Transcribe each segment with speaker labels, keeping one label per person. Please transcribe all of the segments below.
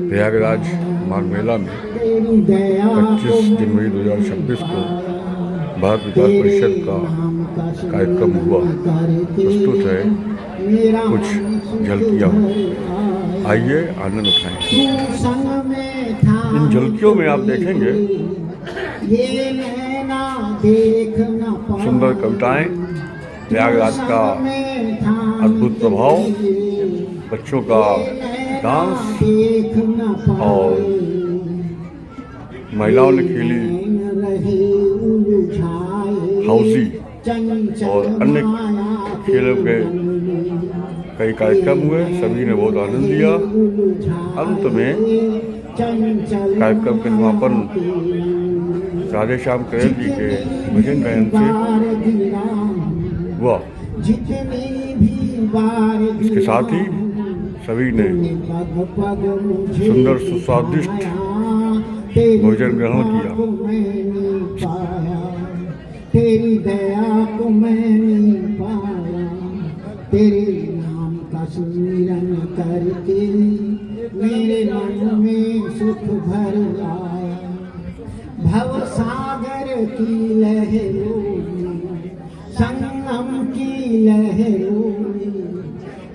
Speaker 1: प्रयागराज माघ मेला में 25 जनवरी 2026 को भारत विकास परिषद का कार्यक्रम हुआ। प्रस्तुत है कुछ झलकियाँ, आइए आनंद उठाएं। इन झलकियों में आप देखेंगे सुंदर कविताएं, प्रयागराज का अद्भुत प्रभाव, बच्चों का डांस और महिलाओं ने खेली हाउसी और अन्य खेलों के कई कार्यक्रम हुए। सभी ने बहुत आनंद लिया। अंत में कार्यक्रम के समापन राधेश्याम करेल जी के भजन गायन से हुआ। इसके साथ ही सभी ने सुंदर सुस्वादिष्ट भोजन ग्रहण किया।
Speaker 2: तेरी दया को मैंने पाया, तेरे नाम का सुमिरन करके मेरे मन में सुख भर आया। भव सागर की लहरों में, संगम की लहरों में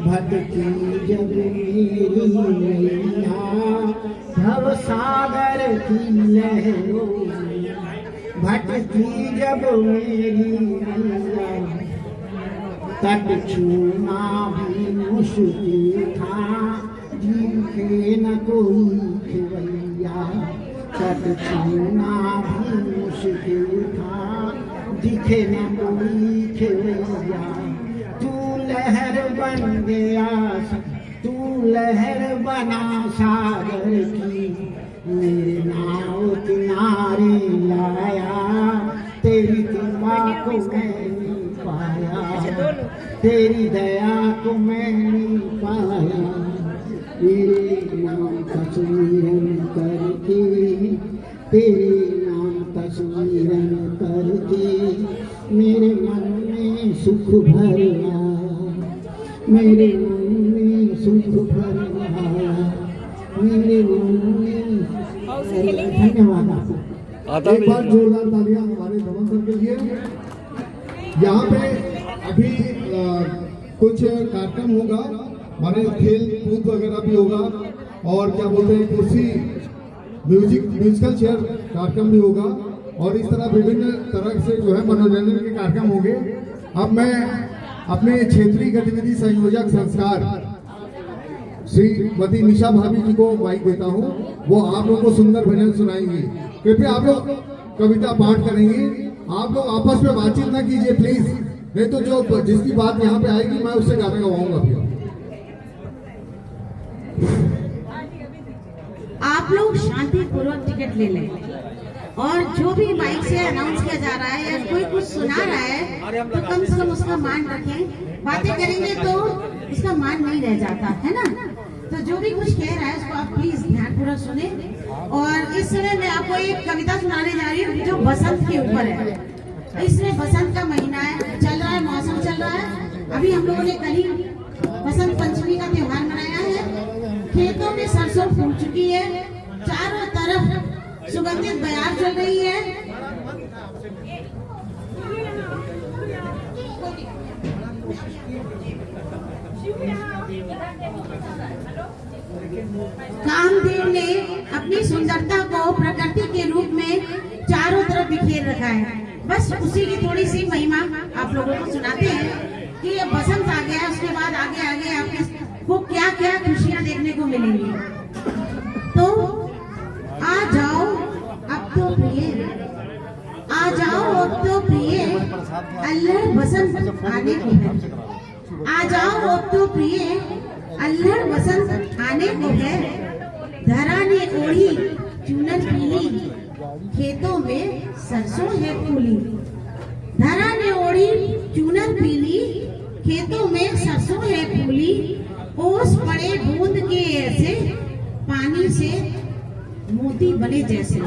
Speaker 2: भटकी जब मेरी नैया। भव सागर की लहरों में भटकी जब मेरी नैया। तट छूना भी मुश्किल था, दिखे न कोई खिवैया। तट छूना भी मुश्किल था, दिखे न कोई खिवैया। तू लहर बन गया, तू लहर बना सागर की, मेरे नाव किनारे लाया। तेरी कृपा को मैंने पाया, तेरी दया को मैंने पाया। तेरे नाम का सुमिरन करके, तेरे नाम का सुमिरन करके मेरे मन में सुख भर आया, मेरे मन में सुख भर आया, मेरे मन में। धन्यवाद आपको।
Speaker 3: एक बार जोरदार तालियां हमारे दमन सर के लिए। यहाँ पे अभी कुछ कार्यक्रम होगा, हमारे खेल कूद वगैरह भी होगा और क्या बोलते हैं कुर्सी म्यूजिकल चेयर कार्यक्रम भी होगा और इस तरह विभिन्न तरह से जो है मनोरंजन के कार्यक्रम होंगे। अब मैं अपने क्षेत्रीय गतिविधि संयोजक संस्कार श्रीमती निशा भाभी जी को माइक देता हूँ। वो आप लोगों को सुंदर भजन सुनाएंगी। कृपया आप लोग कविता पाठ करेंगे। आप लोग आपस में बातचीत ना कीजिए प्लीज, नहीं तो जो जिसकी बात यहाँ पे आएगी मैं उससे गाना गवाऊंगा। फिर
Speaker 4: आप लोग शांतिपूर्वक टिकट ले लें और जो भी माइक से अनाउंस किया जा रहा है या कोई कुछ सुना रहा है तो कम से कम उसका मान रखें। बातें करेंगे तो उसका मान नहीं रह जाता है ना। तो जो भी कुछ कह रहा है उसको आप प्लीज ध्यानपूर्वक सुने। और इस समय मैं आपको एक कविता सुनाने जा रही हूँ जो बसंत के ऊपर है। इसमें बसंत का महीना है, चल रहा है, मौसम चल रहा है। अभी हम लोगों ने कल ही बसंत पंचमी का त्योहार मनाया है। खेतों में सरसों फूल चुकी है, चारों तरफ सुगंधित बयार चल रही है। कामदेव ने अपनी सुंदरता को प्रकृति के रूप में चारों तरफ बिखेर रखा है। बस उसी की थोड़ी सी महिमा आप लोगों को सुनाते हैं कि ये बसंत आ गया, उसके बाद आगे आगे आपको क्या क्या खुशियां देखने को मिलेंगी। तो आ जाओ अब तो प्रिय, आ जाओ अब तो प्रिय, अल्हड़ बसंत आने को है। आ जाओ अब तो प्रिय, अल्हड़ बसंत आने को है। धरा ने ओढ़ी चूनर पीली, खेतों में सरसों है फूली। धरा ने ओढ़ी चूनर पीली, खेतों में सरसों है फूली। ओस पड़े बूंद के ऐसे, पानी से मोती बने जैसे।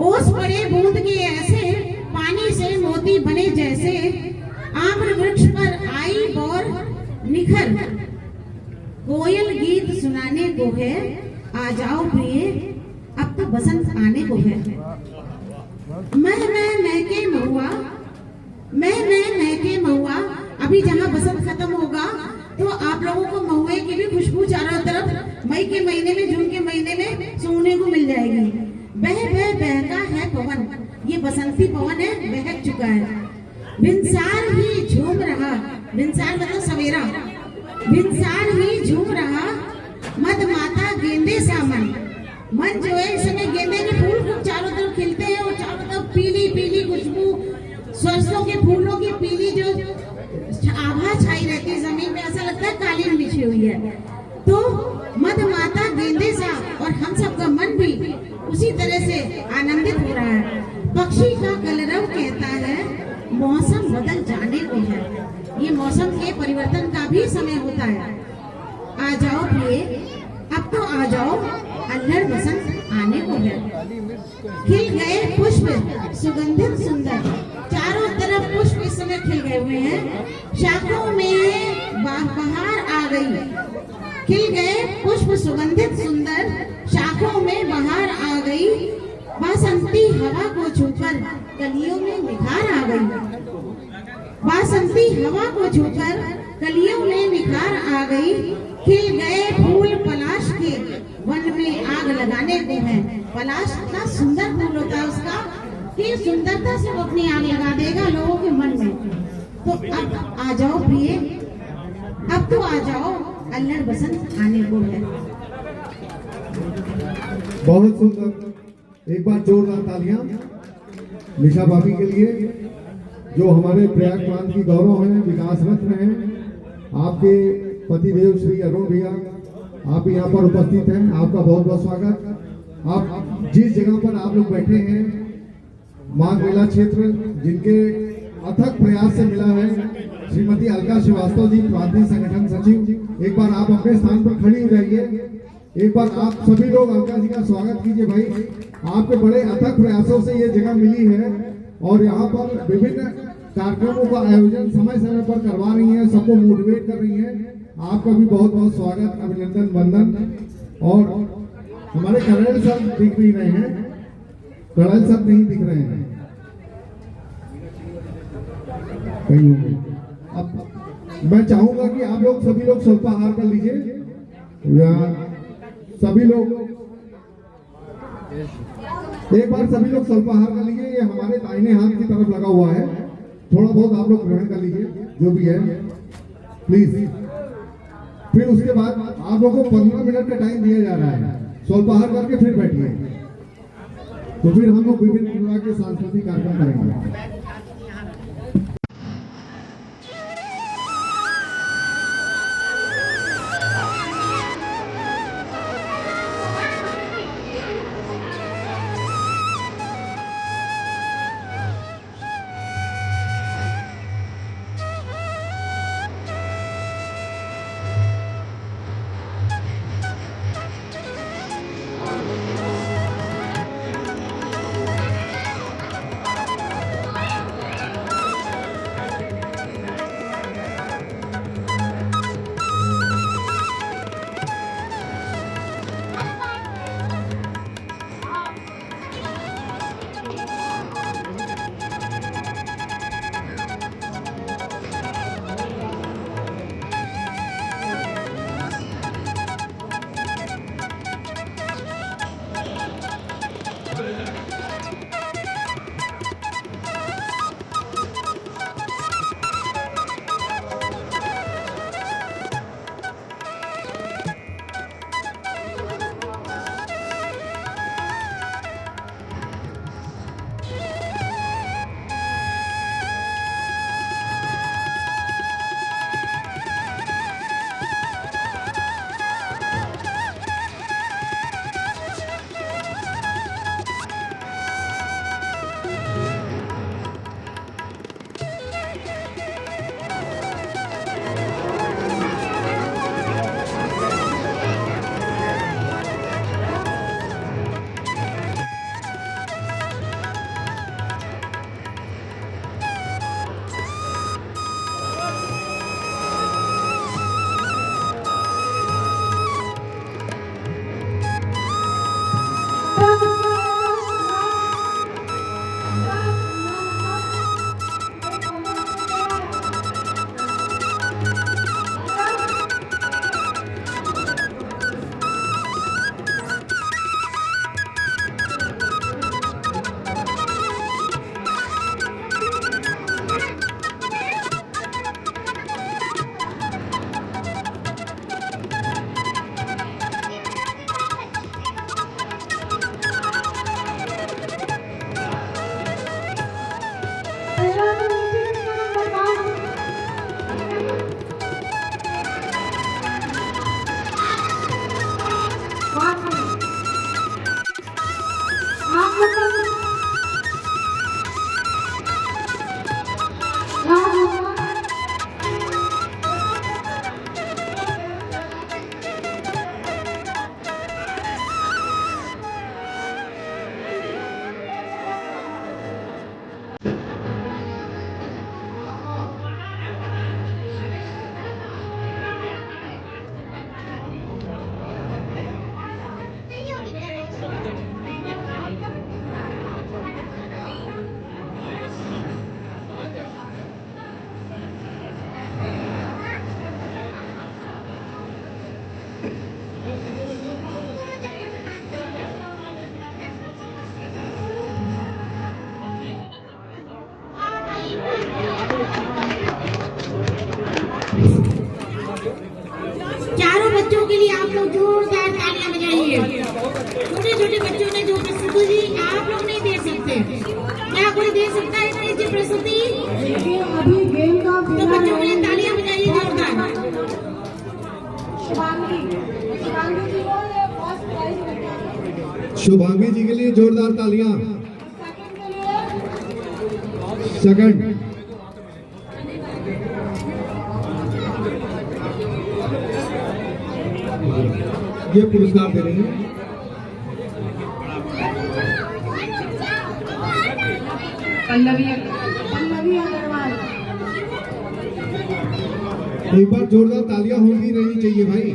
Speaker 4: ओस पड़े बूंद के ऐसे, पानी से मोती बने जैसे। आम्र वृक्ष पर आई और निखर कोयल गीत सुनाने को है, आ जाओ प्रिय अब तो बसंत आने को है। मैं के महुआ, मैं के महुआ, अभी जहाँ बसंत खत्म होगा तो आप लोगों को महुए की भी खुशबू चारों तरफ मई के महीने में, जून के महीने में सूंघने को मिल जाएगी। बहका है पवन, ये बसंती पवन है, बहक चुका है। भिनसार ही झूम रहा, भिनसार मतलब सवेरा, भिनसार ही झूम रहा, मद माता गेंदे सा मन जो है इस समय गेंदे के फूल खूब चारों तरफ खिलते हैं और चारों तरफ पीली पीली खुशबू, सरसों के फूलों की पीली जो आभा छाई रहती है जमीन में, ऐसा लगता है कालीन बिछी हुई है। तो मद माता गेंदे सा, और हम सबका मन भी उसी तरह से आनंदित हो रहा है। पक्षी का कलरव कहता है मौसम बदल जाने को है, ये मौसम के परिवर्तन का भी समय होता है। आ जाओ प्रिय अब तो आ जाओ, अल्हड़ बसंत आने को है। खिल गए पुष्प सुगंधित सुंदर, चारों तरफ पुष्प इस समय खिल गए हुए हैं, शाखों में बहार आ गई। खिल गए पुष्प सुगंधित सुंदर, शाखों में बहार आ गई। बसंती हवा को छूकर कलियों में निखार आ गई, बसंती हवा को छूकर कलियों में निखार आ गई। खिल गए फूल पलाश के, वन में आग लगाने को है। पलाश इतना सुंदर फूल होता है उसका कि सुंदरता से वो अपनी आग लगा देगा लोगों के मन में। तो अब आ जाओ प्रिय, अब तो आ जाओ, अल्हड़ बसंत आने को है।
Speaker 3: बहुत सुंदर, एक बार जोरदार तालियां निशा भाभी के लिए, जो हमारे प्रयाग प्रांत की गौरव हैं, विकास रत्न हैं। आपके पतिदेव श्री अरुण भैया, आप भी यहाँ पर उपस्थित हैं, आपका बहुत बहुत स्वागत। आप जिस जगह पर आप लोग बैठे हैं, माघ मेला क्षेत्र, जिनके अथक प्रयास से मिला है, श्रीमती अलका श्रीवास्तव जी, प्रांतीय संगठन सचिव, एक बार आप अपने स्थान पर खड़ी हो जाइए। एक बार आप सभी लोग अलका जी का स्वागत कीजिए। भाई, आपके बड़े अथक प्रयासों से ये जगह मिली है और यहाँ पर विभिन्न कार्यक्रमों का आयोजन समय समय पर करवा रही हैं, सबको मोटिवेट कर रही हैं। आपका भी बहुत बहुत स्वागत, अभिनंदन, वंदन। और हमारे कर्नल सर दिख नहीं रहे हैं, कर्नल सर नहीं दिख रहे हैं कहीं होंगे। अब मैं चाहूंगा कि आप लोग सभी लोग स्वल्पाहार कर लीजिए, या सभी लोग एक बार सभी लोग स्वल्पाहार कर लीजिए। ये हमारे दाहिने हाथ की तरफ लगा हुआ है, थोड़ा बहुत आप लोग ग्रहण कर लीजिए जो भी है प्लीज। फिर उसके बाद आप लोगों को 15 मिनट का टाइम दिया जा रहा है, स्वल्पाहार करके फिर बैठिए। तो फिर हम लोग विभिन्न प्रकार के सांस्कृतिक कार्यक्रम करेंगे।
Speaker 4: चारों बच्चों के लिए आप लोग जोरदार तालियां बजाइए। छोटे छोटे बच्चों ने जो प्रस्तुति दी आप लोग नहीं दे सकते, क्या कोई दे सकता है इतनी सी प्रस्तुति?
Speaker 5: अभी गेम का
Speaker 4: तो बच्चों के लिए तालियां बजाइए जोरदार।
Speaker 3: शुभांगी जी के लिए जोरदार तालियां। सेकंड ये पुरस्कार दे रहे हैं
Speaker 5: पल्लवी अग्रवाल।
Speaker 3: एक बार जोरदार तालियां होनी रहनी चाहिए भाई।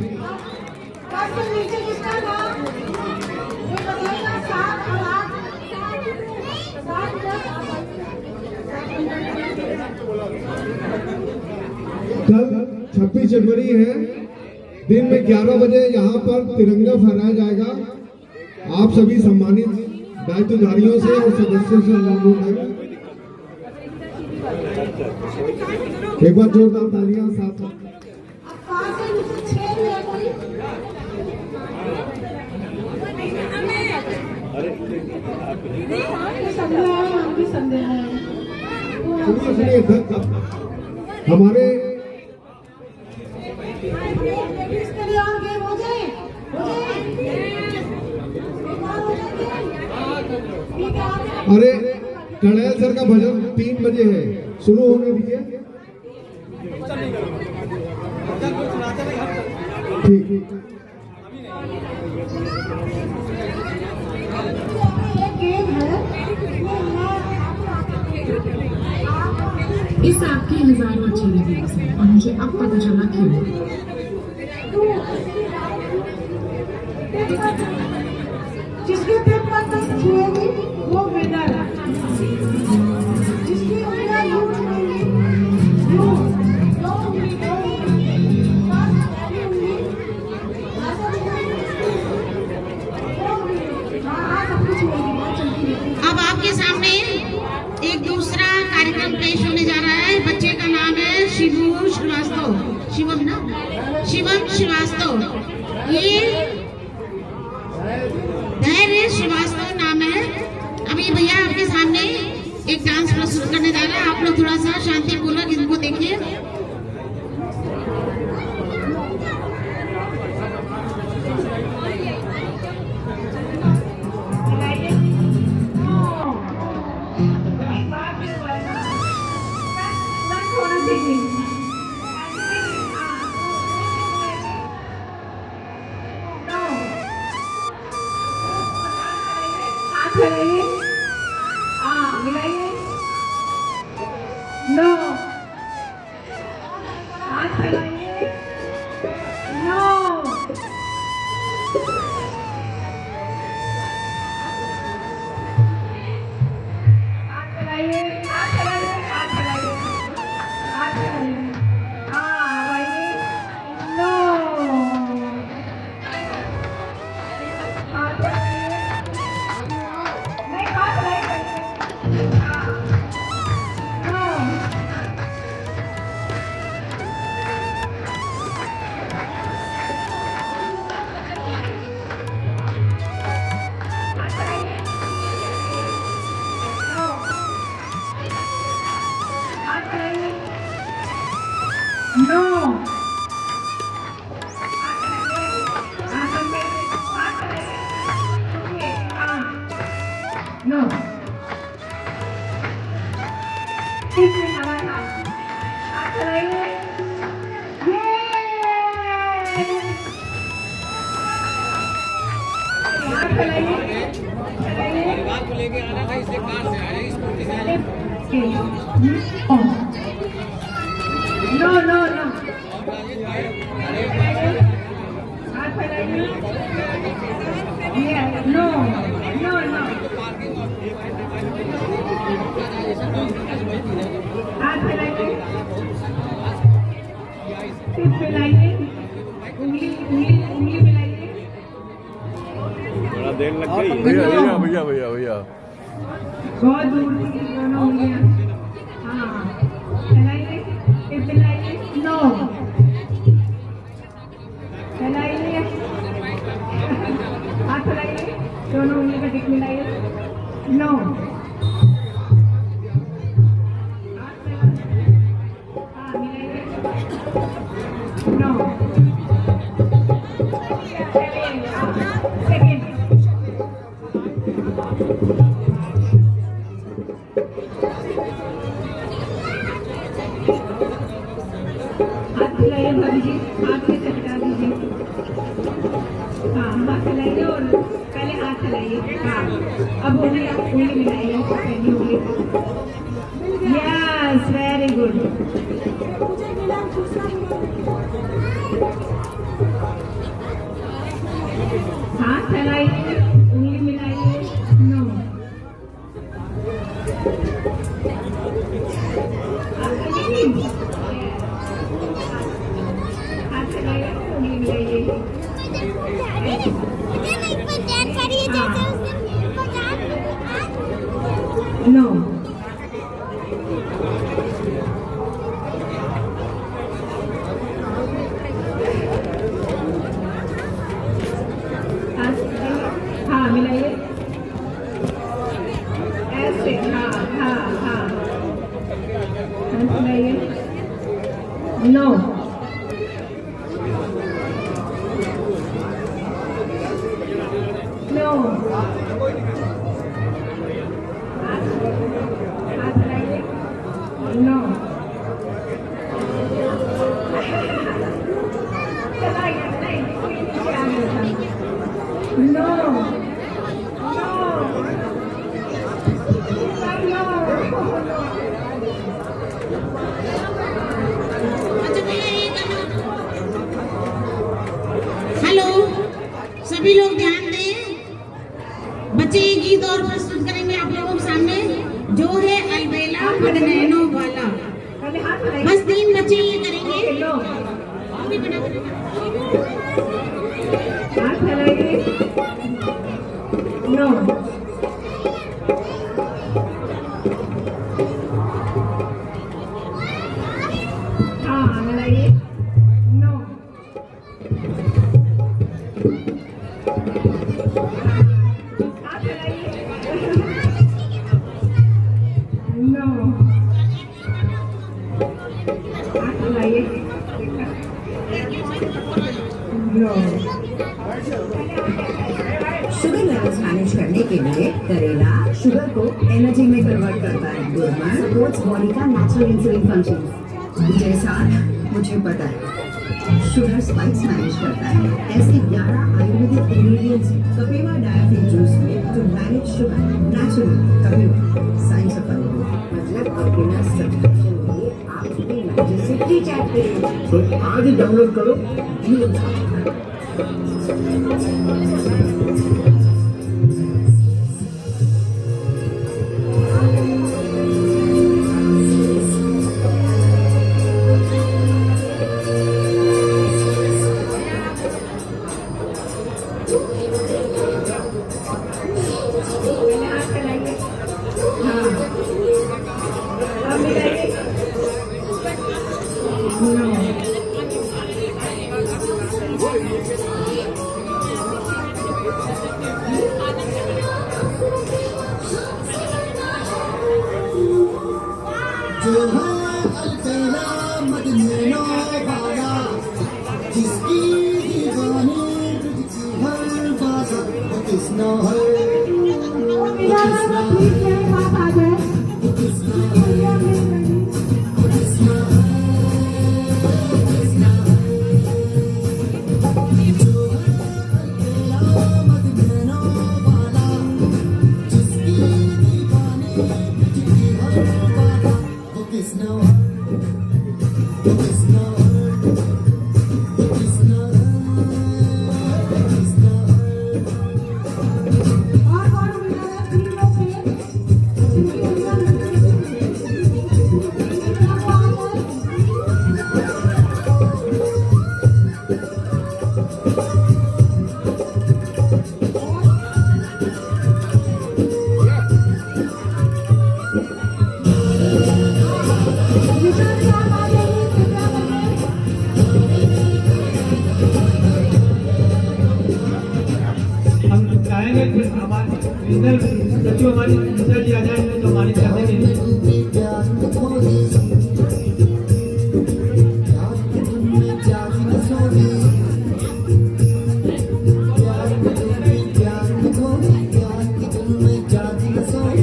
Speaker 3: कल 26 जनवरी है, दिन में 11 बजे यहाँ पर तिरंगा फहराया जाएगा। आप सभी सम्मानित दायित्वधारियों से और सदस्यों से अनुरोध है, एक बार जोरदार तालियां साथ। सुनिए हमारे अरे कड़ैल सर का भजन 3 बजे है, शुरू होने दीजिए। ठीक
Speaker 5: इस आपकी हजारों अच्छी लगी और मुझे अब पता चला क्यों।
Speaker 6: जिसके पेट पर 10 छुएगी वो विनर है। जिसकी उंगलियां यूं छुएंगी यूं दो उंगली
Speaker 4: अब आपके सामने एक दूसरा कार्यक्रम पेश होने जा रहा है। बच्चे का नाम है शिवम श्रीवास्तव। शिवम श्रीवास्तव, ये धैर्य श्रीवास्तव नाम है। अभी भैया आपके सामने एक डांस प्रस्तुत करने जा रहे हैं। आप लोग थोड़ा सा शांतिपूर्वक इनको देखिए।
Speaker 6: नो हाथ फैलाइए। नो हाथ फैलाइए, हाथ फैलाइए, हाथ फैलाइए, हाथ फैलाइए। हाँ भाई, नो हाथ फैलाइए, नहीं हाथ फैलाइए। हाँ नो नो इसमें हमारा हाथ चलाइए। हाथ चलाइए, नो नो नो हाथ फैलाइए। नो नो नो हाथ फैलाइए, सिर फैलाइए, उंगली उंगली उंगली फैलाइए।
Speaker 1: देन लग गई भैया भैया भैया भैया भैया
Speaker 6: बहुत दूर थी दोनों उंगलियां हाँ चलाइए चलाइए नो चलाइए हाथ चलाइए दोनों उंगली का टिक मिलाइए नो नो सेकेंड हाथ चलाइए भाभी जी हाथ में चटका दीजिए हाँ हाथ चलाइए और पहले हाथ चलाइए हाँ अब उंगली मिलाइए पहली उंगली यस वेरी गुड हाथ चलाइए उंगली मिलाइए नो हाथ चलाइए उंगली मिलाइए नो हाँ मिलाइए ऐसे हाँ हाँ हाँ मिलाइए नो नो हाथ मिलाइए नो चलाइए No.
Speaker 4: हेलो सभी लोग ध्यान दें बच्चे ये गीत और प्रस्तुत करेंगे आप लोगों के सामने जो है अलबेला पढ़नैनो वाला बस 3 बच्चे ये करेंगे
Speaker 6: हाथ चलाइए नो हाँ मिलाइए नो हाथ चलाइए नो हाथ चलाइए नो
Speaker 7: शुगर लेवल्स मैनेज करने के लिए करेला शुगर को एनर्जी में कन्वर्ट करता है गुड़मर सपोर्ट्स बॉडी का नेचुरल इंसुलिन फंक्शन जैसा मुझे पता है शुगर स्पाइक्स मैनेज करता है ऐसे 11 आयुर्वेदिक इंग्रेडिएंट्स कपिवा डायफिन जूस में to manage sugar natural Kapiva science of Ayurveda मतलब बिना सब्सक्रिप्शन लिए आप भी जैसे फ्री चैट पे तो आज डाउनलोड करो
Speaker 6: हाथ चलाइए हाँ अब मिलाइए नो
Speaker 2: जो है अलबेला मदनैनो वाला जिसकी दीवानी तुझकी हर बात वो किसना है
Speaker 8: पहले हमारे सचिव हमारी गीता जी आ जाए तो हमारी करने के लिए
Speaker 2: प्यार खोई प्यार की धुन में जागी न सोई प्यार की खोई प्यार की धुन में जागी न सोई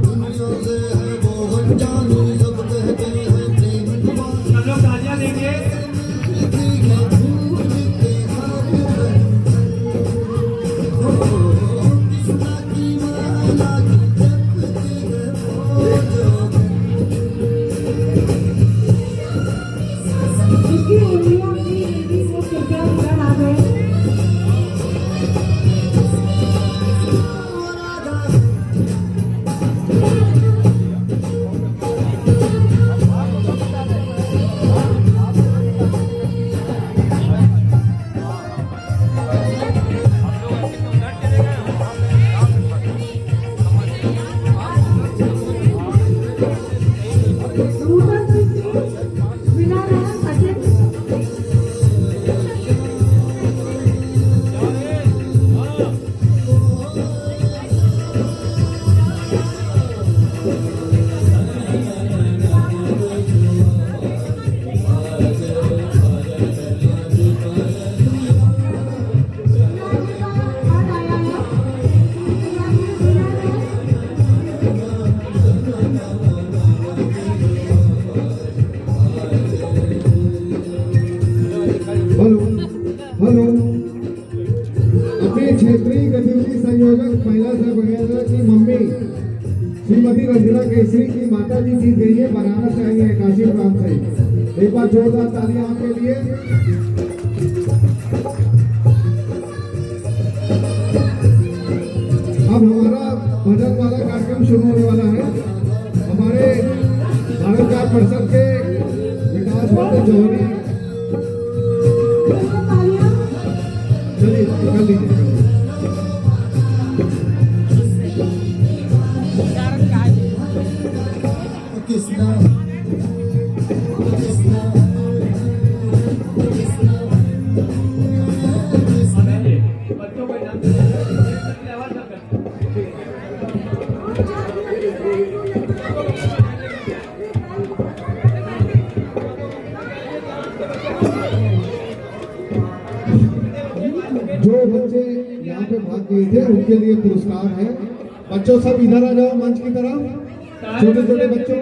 Speaker 2: दुनिया से है वो अनजानी सब कहते हैं प्रेम दीवानी
Speaker 8: हम लोग तालियां देंगे
Speaker 6: इसकी उंगलियों की तेजी से कृपया उधर आ गए ऊपर से बिना रहा सचिन
Speaker 3: हेलो हेलो अपने क्षेत्रीय गतिविधि संयोजक महिला से वगैरह की मम्मी श्रीमती रंजना केसरी की माता जी जीत गई है, बनारस से आई है, काशी प्रांत से। एक बार जोरदार तालियां आपके लिए। अब हमारा भजन वाला कार्यक्रम शुरू होने वाला है। हमारे भारत का परिषद के विकास मंत्री जौहरी चलिए कर लीजिए।
Speaker 2: कृष्णा कृष्णा
Speaker 8: बच्चों को इनाम देते आवाज ना
Speaker 3: जो बच्चे यहाँ पे भाग लिए थे उनके लिए पुरस्कार है। बच्चों सब इधर आ जाओ मंच की तरफ। छोटे छोटे बच्चों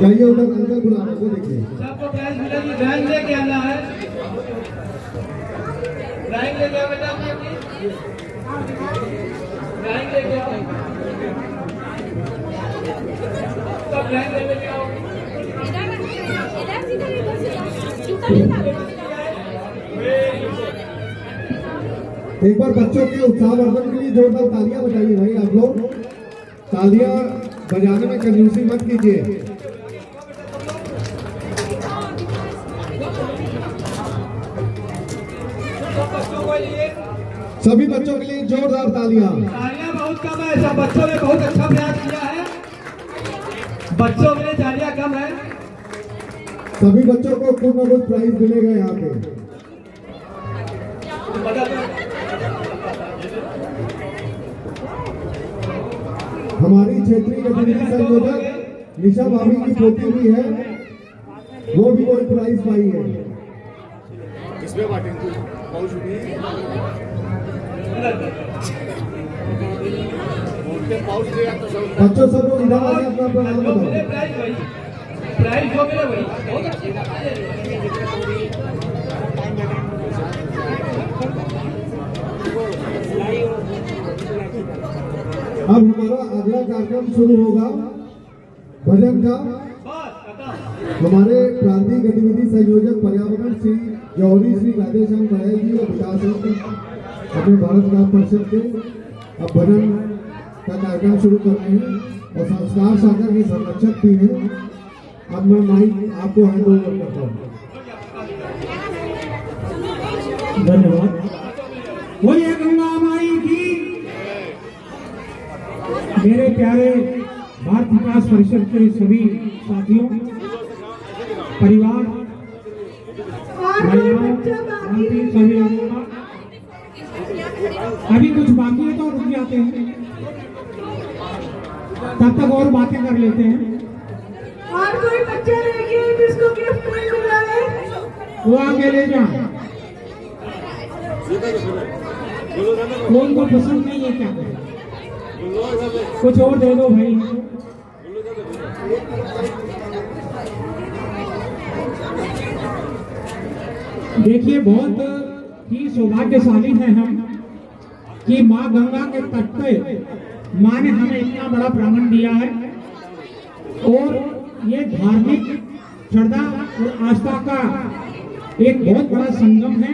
Speaker 3: जाइए उधर, अंकल बुलाने को देखिए।
Speaker 8: सबको प्राइज मिलेगी, ड्राइंग लेके आना है, ड्राइंग लेके आओ बेटा, ड्राइंग लेके आओ, सब ड्राइंग लेके आओ।
Speaker 3: एक बार बच्चों के उत्साहवर्धन के लिए जोरदार तालियां बजाइए भाई। आप लोग तालियां बजाने में कंजूसी मत कीजिए। सभी बच्चों के लिए जोरदार तालियां।
Speaker 8: तालियां बहुत कम है, सब बच्चों ने बहुत अच्छा प्रयास किया है, बच्चों के लिए तालियां कम है।
Speaker 3: सभी बच्चों को कुछ न कुछ प्राइज मिलेगा यहाँ पे। हमारी क्षेत्रीय गतिविधि संयोजक निशा भाभी की पोती भी है, वो भी कोई प्राइज पाई है।
Speaker 1: इसमें बांटेंगे
Speaker 3: बच्चों सब लोग इधर आके अपना प्रोग्राम बताओ।
Speaker 8: प्राइज जो मिले वही बहुत अच्छी बात
Speaker 3: अब हमारा अगला कार्यक्रम शुरू होगा भजन का। हमारे प्रांतीय गतिविधि संयोजक पर्यावरण श्री जौहरी श्री राधेश्याम बड़े जी और विकास अपने भारत का परिषद के अब भजन का कार्यक्रम शुरू कर रहे हैं और संस्कार शाखा के संरक्षक भी हैं। अब मैं माइक आपको हैंड ओवर करता हूँ।
Speaker 9: धन्यवाद। बोलिए गंगा माई की। मेरे प्यारे भारत विकास परिषद के सभी साथियों, परिवार, भाइयों, सभी लोगों का अभी कुछ बाकी है तो रुक जाते हैं, तब तक और बातें कर लेते हैं।
Speaker 6: और कोई बच्चा रह गया जिसको गिफ्ट नहीं मिला है?
Speaker 9: वो आगे ले जा। कौन को पसंद नहीं है क्या करें? कुछ और दे दो भाई। देखिए, बहुत ही सौभाग्यशाली हैं हम कि माँ गंगा के तट पे माँ ने हमें इतना बड़ा प्रांगण दिया है और ये धार्मिक श्रद्धा और आस्था का एक बहुत बड़ा संगम है।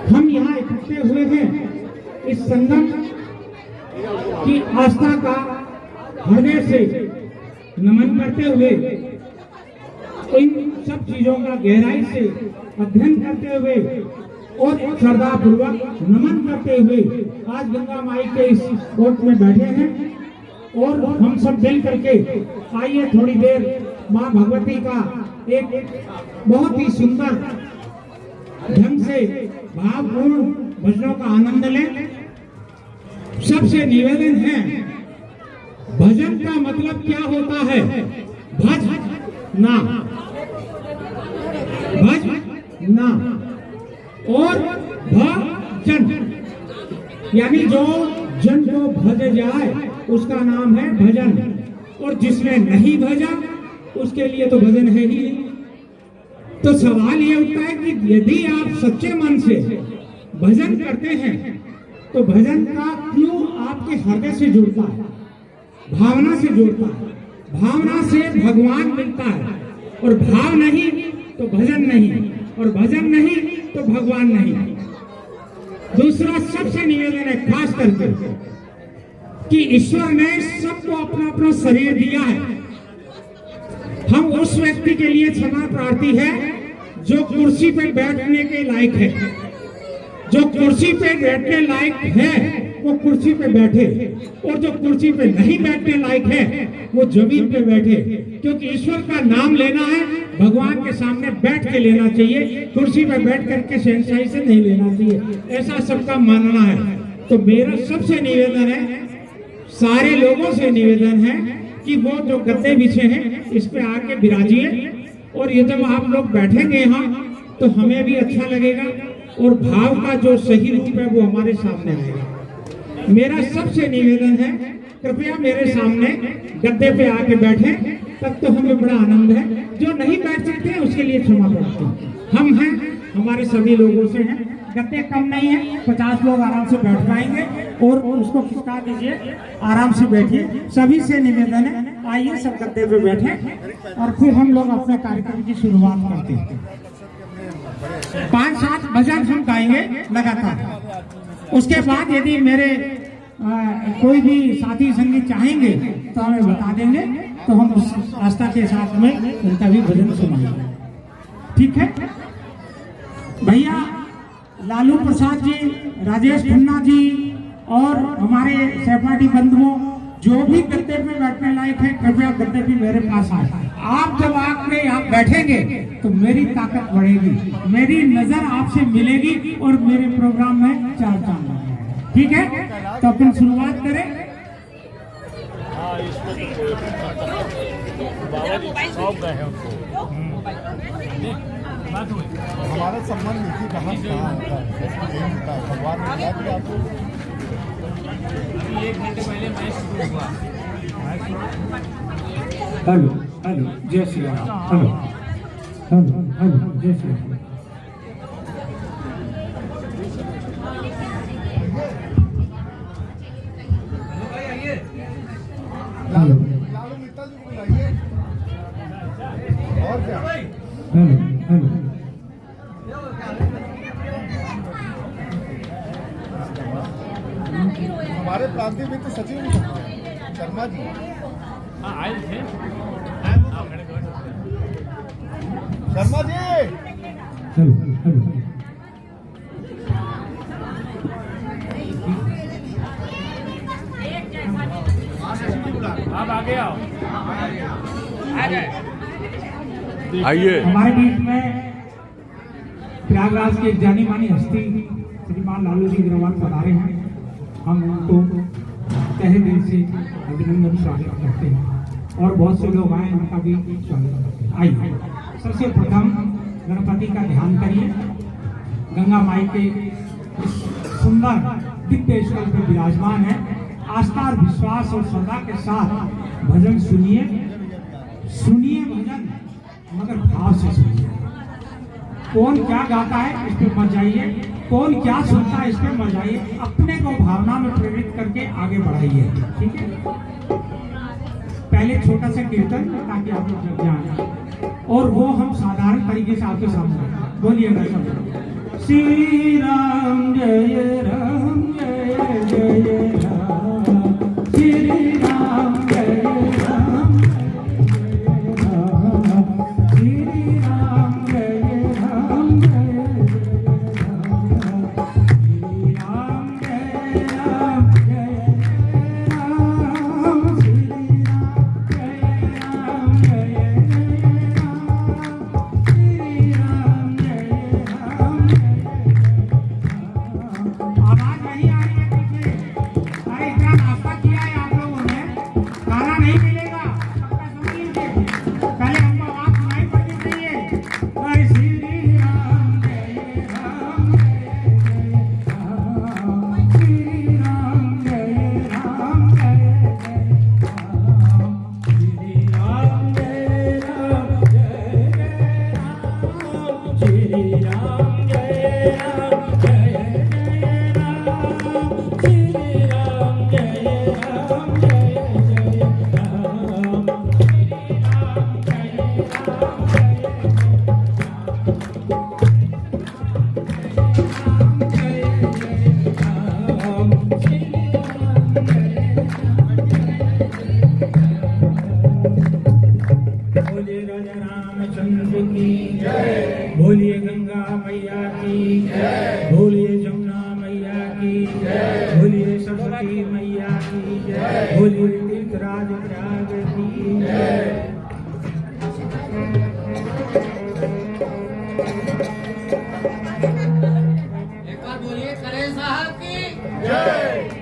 Speaker 9: हम यहाँ इकट्ठे हुए हैं इस संगम की आस्था का हृदय से नमन करते हुए, इन सब चीजों का गहराई से अध्ययन करते हुए और श्रद्धा पूर्वक नमन करते हुए आज गंगा माई के इस कोट में बैठे हैं। और हम सब मिल करके आइए थोड़ी देर माँ भगवती का एक बहुत ही सुंदर ढंग से भावपूर्ण भजनों का आनंद लें। सबसे निवेदन है, भजन का मतलब क्या होता है? भज ना, भज ना और भजन, यानी जो जन को भज जाए उसका नाम है भजन, और जिसने नहीं भजा उसके लिए तो भजन है ही नहीं। तो सवाल ये उठता है कि यदि आप सच्चे मन से भजन करते हैं तो भजन का क्यों आपके हृदय से जुड़ता है, भावना से जुड़ता है। भावना से भगवान मिलता है, और भाव नहीं तो भजन नहीं, और भजन नहीं तो भगवान नहीं। दूसरा सबसे निवेदन है खास करके कि ईश्वर ने सबको अपना अपना शरीर दिया है। हम उस व्यक्ति के लिए क्षमा प्रार्थी है जो कुर्सी पे बैठने के लायक है। जो कुर्सी पे बैठने लायक है वो कुर्सी पे बैठे, और जो कुर्सी पे नहीं बैठने लायक है वो जमीन पे बैठे, क्योंकि ईश्वर का नाम लेना है भगवान के सामने बैठ के लेना चाहिए, कुर्सी पे बैठ करके शहंशाही से नहीं लेना चाहिए, ऐसा सबका मानना है। तो मेरा सबसे निवेदन है, सारे लोगों से निवेदन है कि वो जो गद्दे बिछे हैं इस पे आके विराजिए, और ये जब आप लोग बैठेंगे यहाँ तो हमें भी अच्छा लगेगा, और भाव का जो सही रूप है वो हमारे सामने आएगा। मेरा सबसे निवेदन है, कृपया मेरे सामने गद्दे पे आके बैठे, तब तो हमें बड़ा आनंद है। जो नहीं बैठ सकते हैं उसके लिए क्षमा प्रार्थी। हम हैं, हमारे सभी लोगों से हैं, गद्दे कम नहीं है, 50 लोग आराम से बैठ पाएंगे, और उसको खिसका दीजिए, आराम से बैठिए। सभी से निवेदन है, आइए सब गद्दे पे बैठे और फिर हम लोग अपने कार्यक्रम की शुरुआत करते हैं। 5-7 भजन हम गाएंगे लगातार। उसके बाद यदि मेरे कोई भी साथी संगी चाहेंगे तो हमें बता देंगे, तो हम उस आस्था के साथ में उनका भी भजन सुनाएंगे। ठीक है भैया? लालू प्रसाद जी, राजेश खन्ना जी और हमारे सहपाठी बंधुओं, जो भी गद्दे पे बैठने लायक है कृपया गद्दे पे मेरे पास आए। आप जब आके आप बैठेंगे तो मेरी ताकत बढ़ेगी, मेरी नजर आपसे मिलेगी और मेरे प्रोग्राम में चार चांद लग जाएगा। ठीक है, तो अपन शुरुआत करें।
Speaker 3: हमारा संबंध नीति कहाँ होता है? भगवान ने बता दिया आपको।
Speaker 9: 1 घंटे पहले मैच शुरू हुआ। हेलो हेलो, जय Shri Ram. Hello hello hello, जय श्री राम।
Speaker 3: लालू मित्तल जी को बुलाइए। और क्या?
Speaker 9: हेलो हेलो,
Speaker 3: हमारे प्रांतीय मित्र सचिव शर्मा जी
Speaker 9: आए थे।
Speaker 3: शर्मा जी,
Speaker 9: हेलो हेलो,
Speaker 1: आप आगे आओ, आइए।
Speaker 9: हमारे बीच में प्रयागराज की एक जानी मानी हस्ती श्रीमान श्रीमान लालू जी अग्रवाल पधारे हैं, हम उनको तहे दिल से अभिनंदन स्वागत करते हैं और बहुत से लोग आए उनका भी स्वागत करते हैं। आइए सबसे प्रथम गणपति का ध्यान करिए, गंगा माई के इस सुंदर दिव्य स्थल पर विराजमान है। आस्था और विश्वास और श्रद्धा के साथ भजन सुनिए, सुनिए भजन मगर भाव से सुनिए। कौन क्या गाता है इस पे मत जाइए, कौन क्या सुनता है इस पे मत जाइए, अपने को भावना में प्रेरित करके आगे बढ़ाइए, ठीक है। पहले छोटा सा कीर्तन ताकि आप लोग जग जाएं और वो हम साधारण तरीके से आपके सामने बोलिएगा सब। श्री राम जय राम जय जय राम, श्री राम जय राम श्री राम जय राम जय श्री राम जय राम जय राम श्री राम जय राम जय श्री राम जय राम आवाज नहीं आ रही है पीछे। अरे इतना नाश्ता किया है आप लोगों ने, खाना नहीं मिलेगा, सबका समझ लीजिए। पहले हमको आवाज सुनाई पड़नी चाहिए। अरे श्री राम जय राम जय राम श्री राम जय राम जय राम श्री राम जय राम जय राम श्री राम जय राम जय राम श्री राम जय राम जय बोलिए राजा रामचंद्र की जय, बोलिए गंगा मैया की जय, बोलिए जमुना मैया की जय, बोलिए सरस्वती मैया की जय, बोलिए तीर्थराज प्रयाग की जय।
Speaker 8: एक बार बोलिए करे साहब की जय।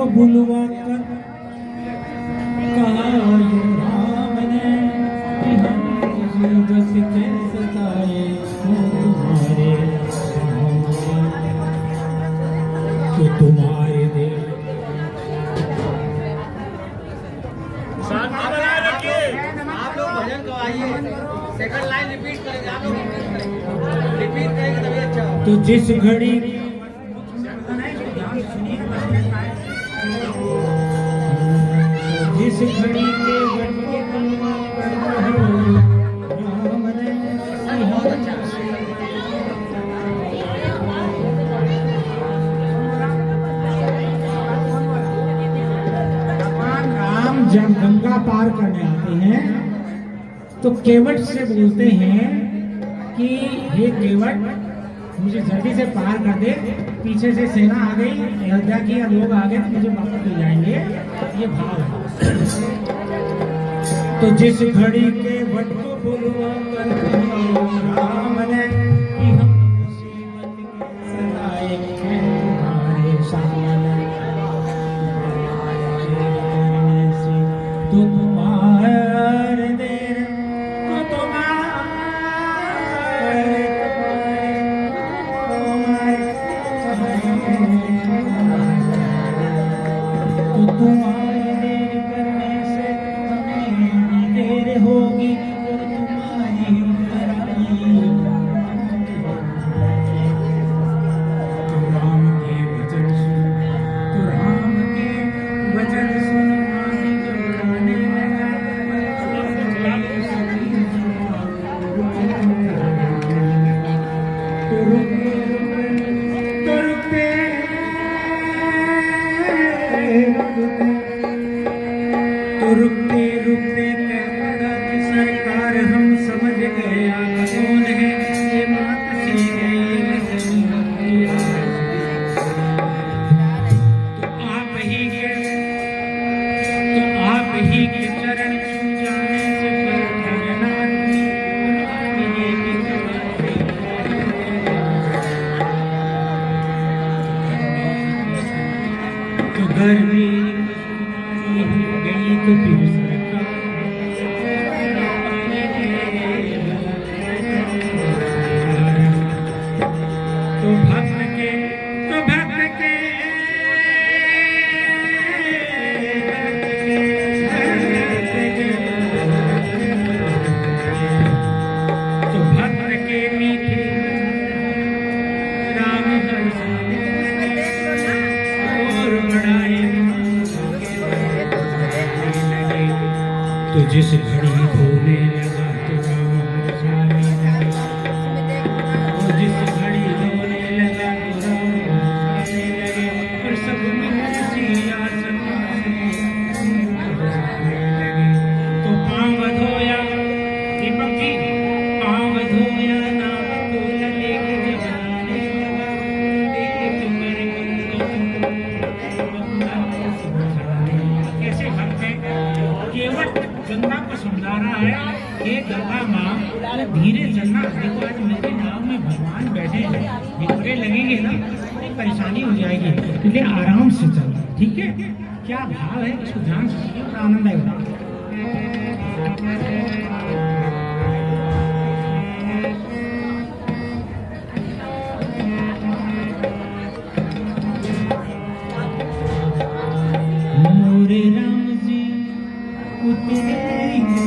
Speaker 9: बुलवा कर कहा ये राम ने कि हम बस के सताए तुम्हारे तो तुम्हारे दिल
Speaker 8: आप लोग भजन गवाइए, सेकंड लाइन रिपीट करेंगे, आप लोग रिपीट करेंगे तभी अच्छा होगा।
Speaker 9: तो जिस घड़ी जिस घड़ी के घड़ी बुलवा कर राम ने भगवान राम जब गंगा पार करने आते हैं तो केवट से बोलते हैं कि हे केवट, मुझे जल्दी से पार कर दे, पीछे से सेना आ गई, अयोध्या की लोग आ गए तो मुझे वापस ले जाएंगे। ये भाव है। तो जिस घड़ी के वट को बुलवा कर राम ने कि हम मुसीबत के सताए हैं तुम्हारे सामने, तो तुम्हारे देर तो तुम्हारे तो तुम्हारे देर करने से हमें देर होगी और तुम्हारी तो राम के वचन सुन, तो राम के वचन सुन मानी जब गाने लगा, तो रुकते तो रुकते रुकते कह पड़ा कि सरकार हम समझ गए आप कौन है, ये बात सी गई तो आप ही के चरण छू जाने से करना तो गर्मी गई तो फिर तो भक्त के तो भक्त के मीठे राम हर्ष और बढ़ाए तो जिस घड़ी धोने लगा तो राम हर्षाने लगे, और जिस घड़ी धोने लगा तो राम हर्षाने लगे, और सब में सिया लगे। तो पाँव धोया दीपक जी, पाँव धोया नाम तो लेके जवाने लगा, कैसे भक्त है केवट गंगा को समझा रहा है, हे गंगा माँ धीरे चलना, देखो आज मेरे नाव में भगवान बैठे हैं, भिड़े लगेंगे ना तो परेशानी हो जाएगी, इसलिए आराम से चलना, ठीक है। क्या भाव है इसको ध्यान से सुनिए, बड़ा आनंद आएगा। मोरे राम जी उतरेंगे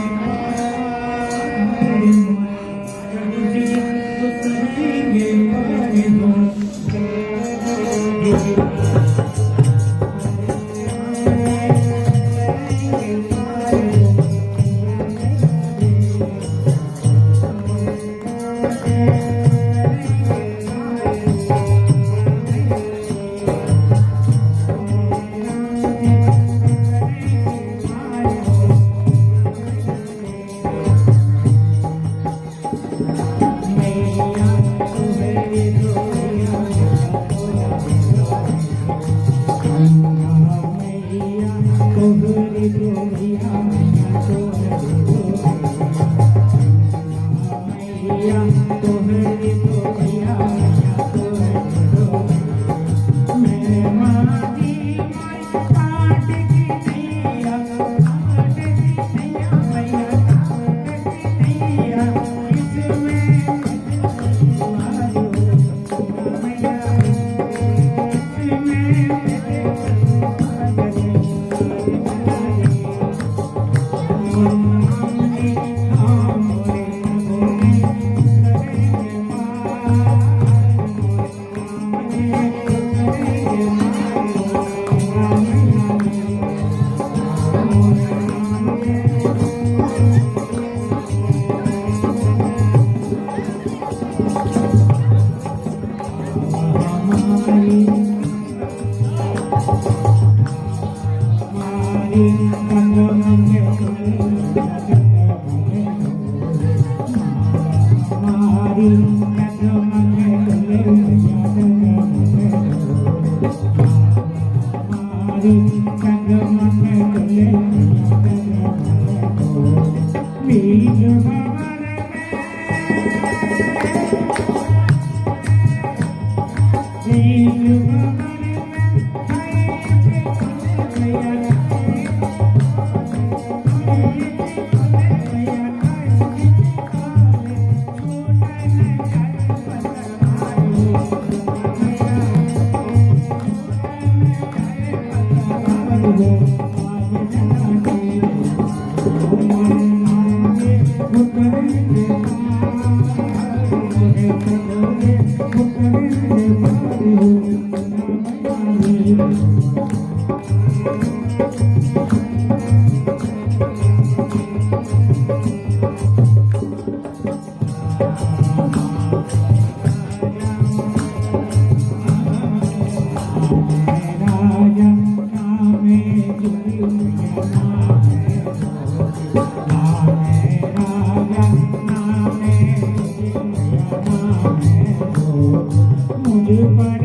Speaker 9: मुझे पर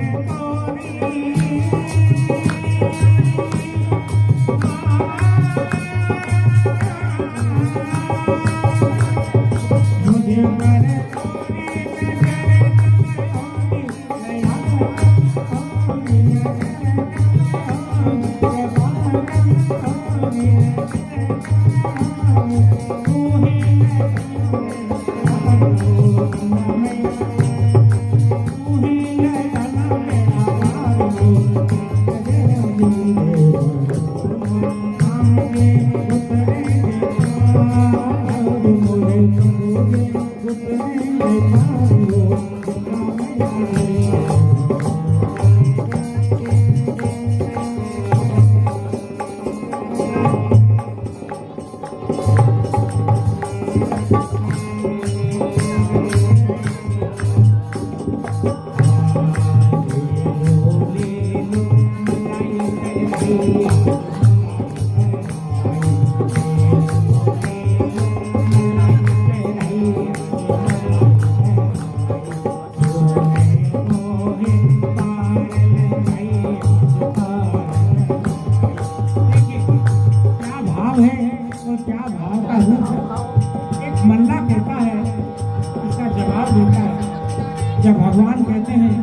Speaker 9: जब भगवान कहते हैं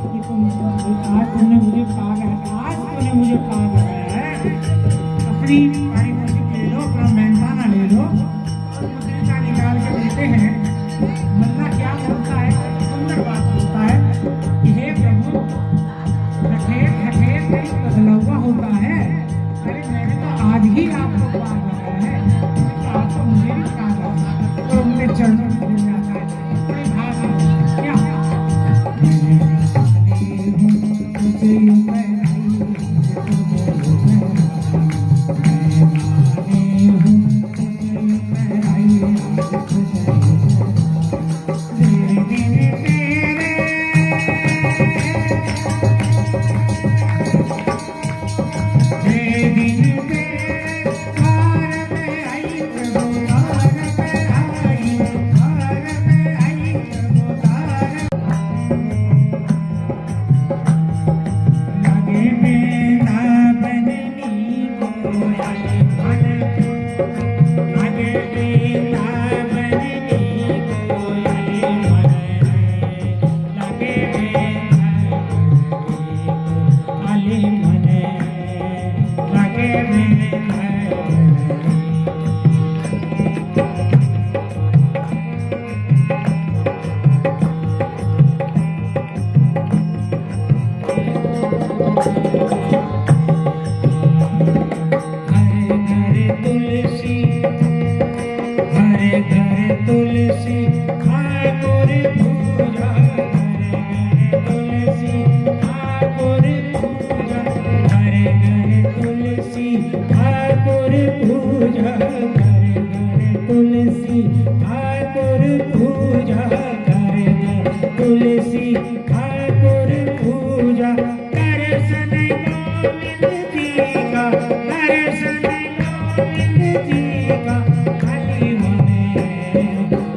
Speaker 9: कि आज तुमने मुझे पा गया, आज तूने मुझे पा गया है, अपनी पारिभाषिक ले लो, अपना मेहनताना ले लो और मुद्रे का निकाल के देते हैं। मल्ला क्या बोलता है, सुंदर बात बोलता है कि हे प्रभु, रखेत नहीं बदला होता है। अरे मैंने तो आज ही आपको पा गया है, तो आपको मुझे भी पा गया तो उनके चरणों में गिर जाता है। बड़ी भाषा क्या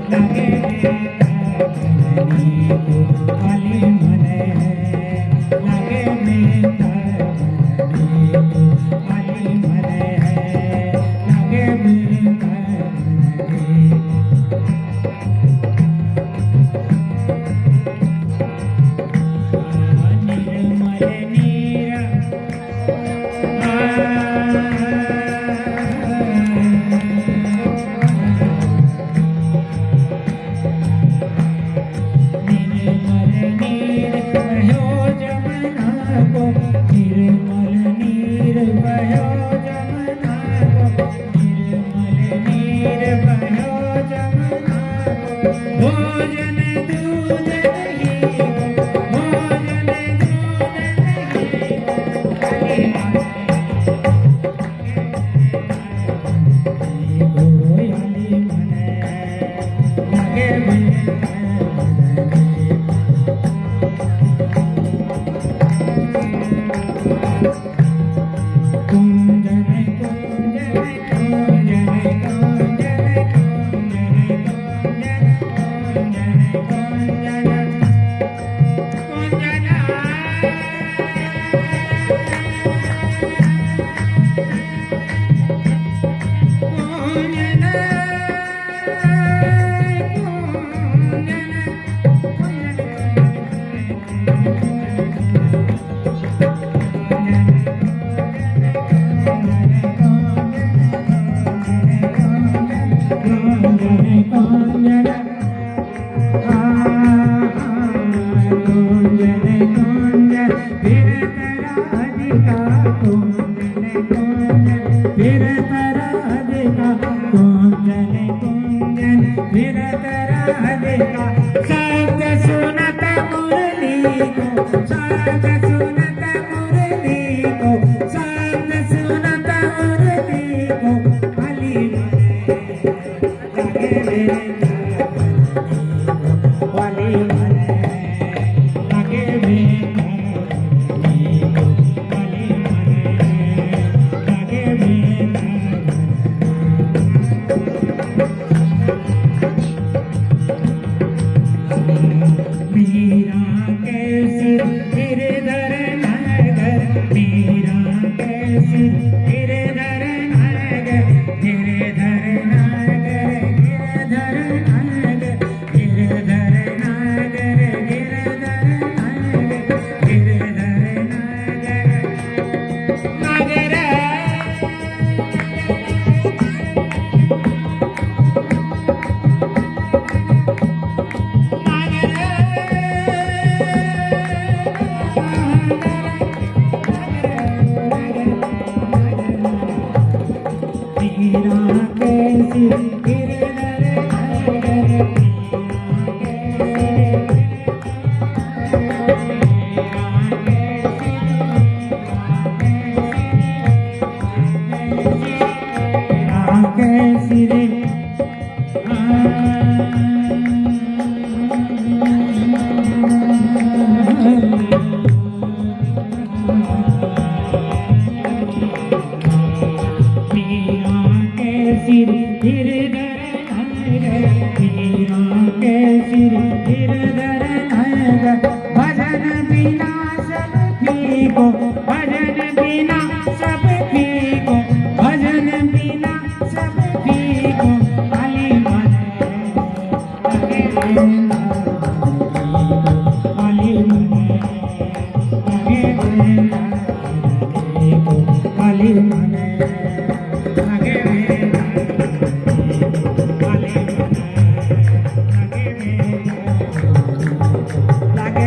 Speaker 9: लगे फिरत राधिका कुंजन कुंजन फिरत राधिका शब्द सुनत मुरली को शब्द सुनत मुरली को शब्द सुनत मुरली को अली लगे वाली लगे मीरा के सिर गिरधर नगर मीरा के सिर गिरधर नगर गिरधर नगर गिरधर नगर गिरधर नगर गिरधर नगर गिरधर नगर मीरा के सिर गिरधर नगर मीरा के सिर मीरा के सिर गिरधर नगर मीरा के सिर गिरधर नगर भजन बिना सब फीको भजन बिना सब फीको भजन बिना सब फीको अली मन लगे अली मन लगे अली मन लगे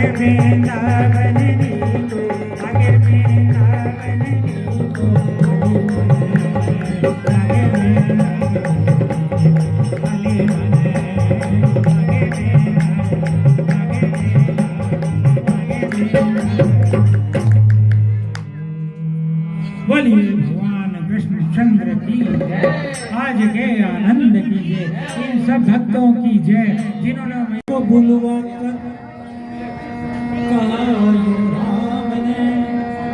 Speaker 9: वृंदावन नीको लगे वृंदावन नीको लगे अली मन बोलिए भगवान कृष्णचंद्र की जय। आज के आनंद की जय। इन सब भक्तों की जय जिन्होंने मैं को बुलवा कर कहा राम ने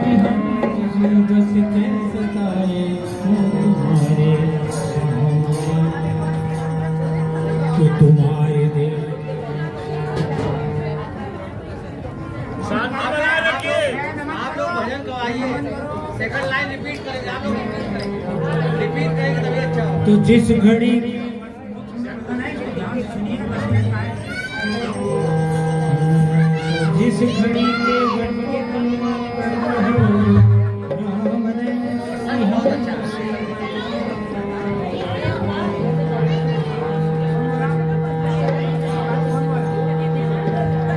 Speaker 9: कि हम जस के सताए तुम्हारे तो तुम्हारे दिल
Speaker 8: शांति बनाए रखिए। आप लोग भजन गवाइए, सेकंड लाइन रिपीट करेंगे। आप लोग रिपीट करेंगे तभी अच्छा हो।
Speaker 9: तो जिस घड़ी जिस घड़ी के वट के तलवार पर राम ने
Speaker 8: बहुत अच्छा।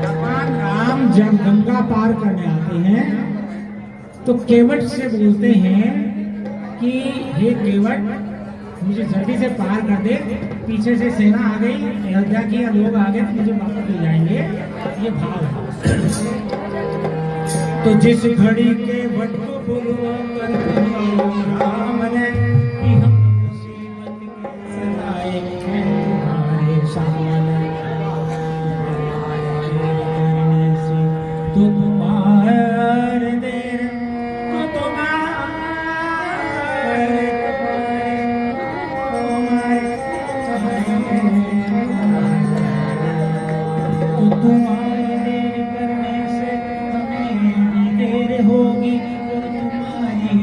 Speaker 9: भगवान राम जब गंगा पार करने आते हैं तो केवट से बोलते हैं कि हे केवट मुझे जल्दी से पार कर दे, पीछे से सेना आ गई, अयोध्या के लोग आ गए तो मुझे वापस ले जाएंगे। ये भाव है। तो जिस घड़ी के वट को बुलवा कर राम ने कि हम मुसीबत के सदाए हैं तुम्हारे सामने तो तुम्हारे देर तो तुम्हारे देर करने से हमें देर होगी और तुम्हारी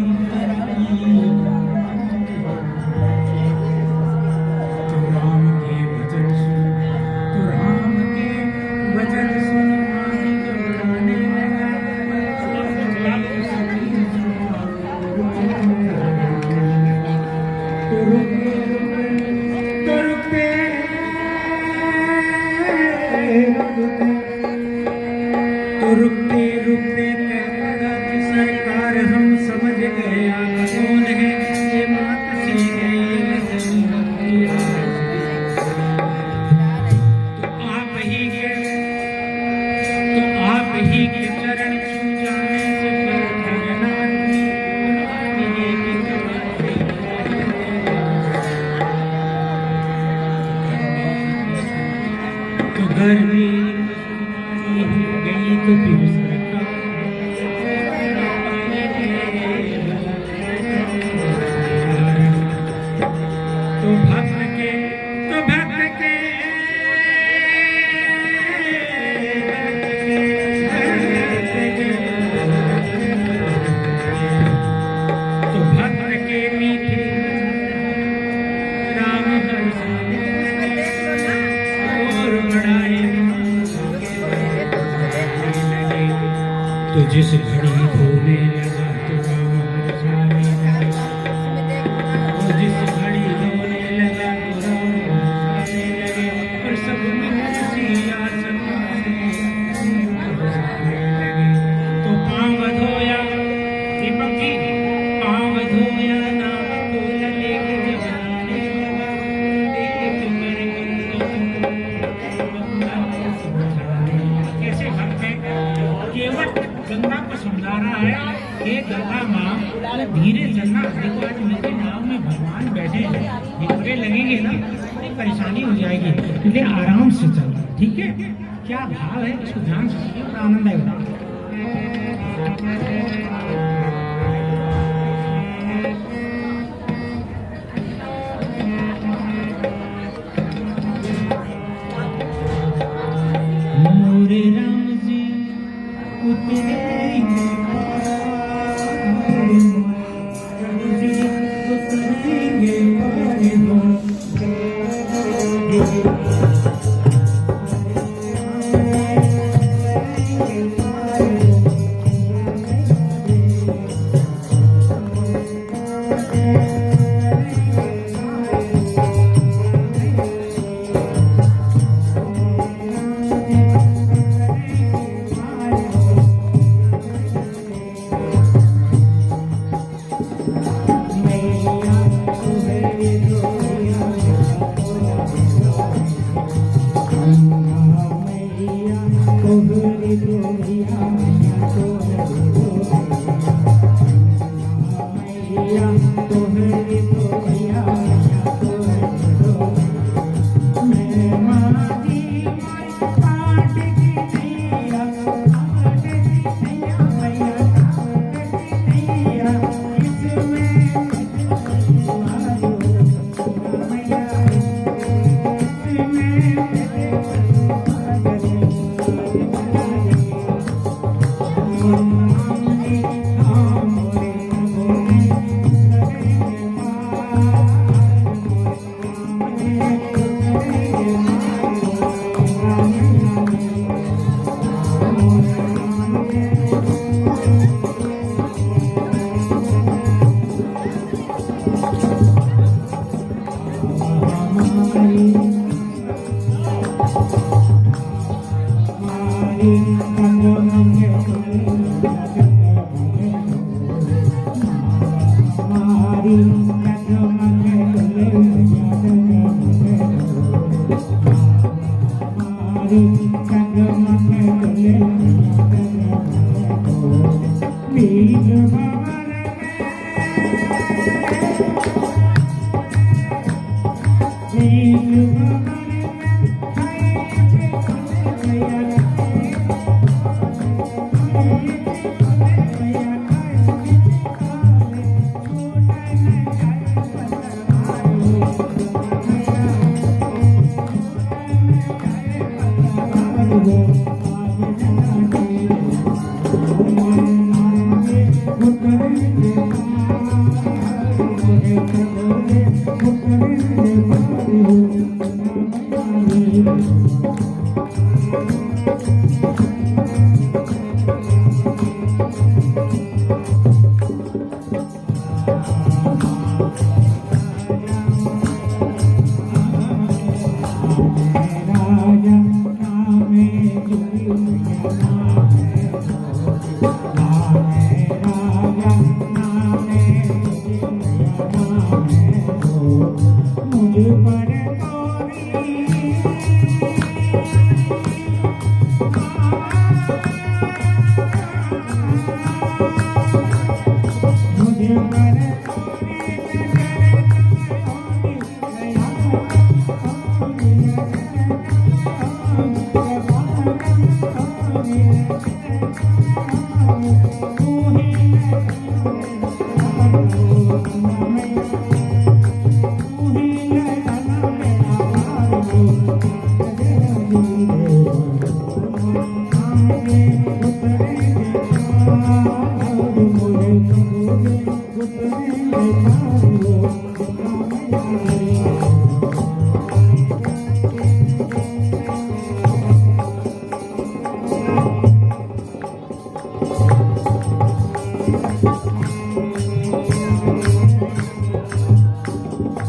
Speaker 9: तो राम के वचन सुन तो राम के वचन सुन माही जो गाने लगा तो रुकते तो रुकते कहने लगा कि सरकार हम समझ गए आप कौन है ये बात जिस घड़ी होने लगा तो राम बरसाने लगा, और जिस घड़ी होने लगा तो राम बरसाने लगे, और सब में खुशी आसमां से बरसाने लगे। तो पाँव धोया दीपक जी, पाँव धोया ना फूल लेके जमाने लगा, एक कैसे भक्त है, केवल गंगा को समझा रहा है कि गंगा माँ धीरे चलना। देखो आज मेरे नाव में भगवान बैठे हैं, भिड़के लगेंगे ना बड़ी परेशानी हो जाएगी, इसलिए आराम से चलना, ठीक है। क्या भाव है इसको ध्यान से सुनिए, बड़ा आनंद आएगा। मोरे राम जी उतरेंगे पार, राम जी उतरेंगे
Speaker 3: Thank you.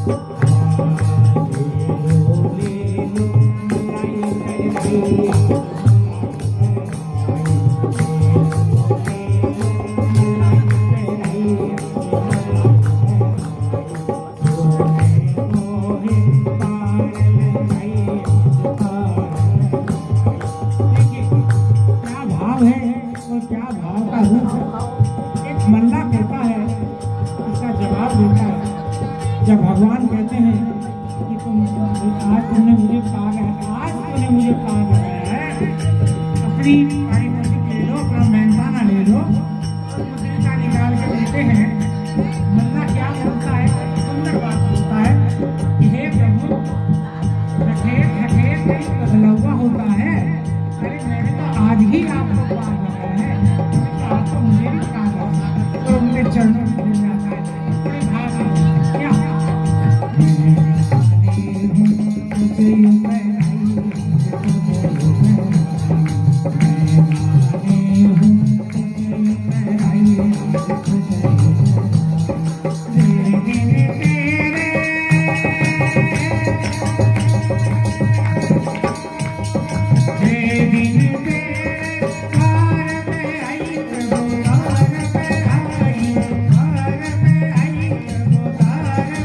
Speaker 9: क्या भाव है और क्या भाव का रूप है। एक मल्ला कहता है, इसका जवाब देता है जब भगवान कहते हैं कि आज तुमने मुझे पा गया, आज तूने मुझे पा गया है, अपनी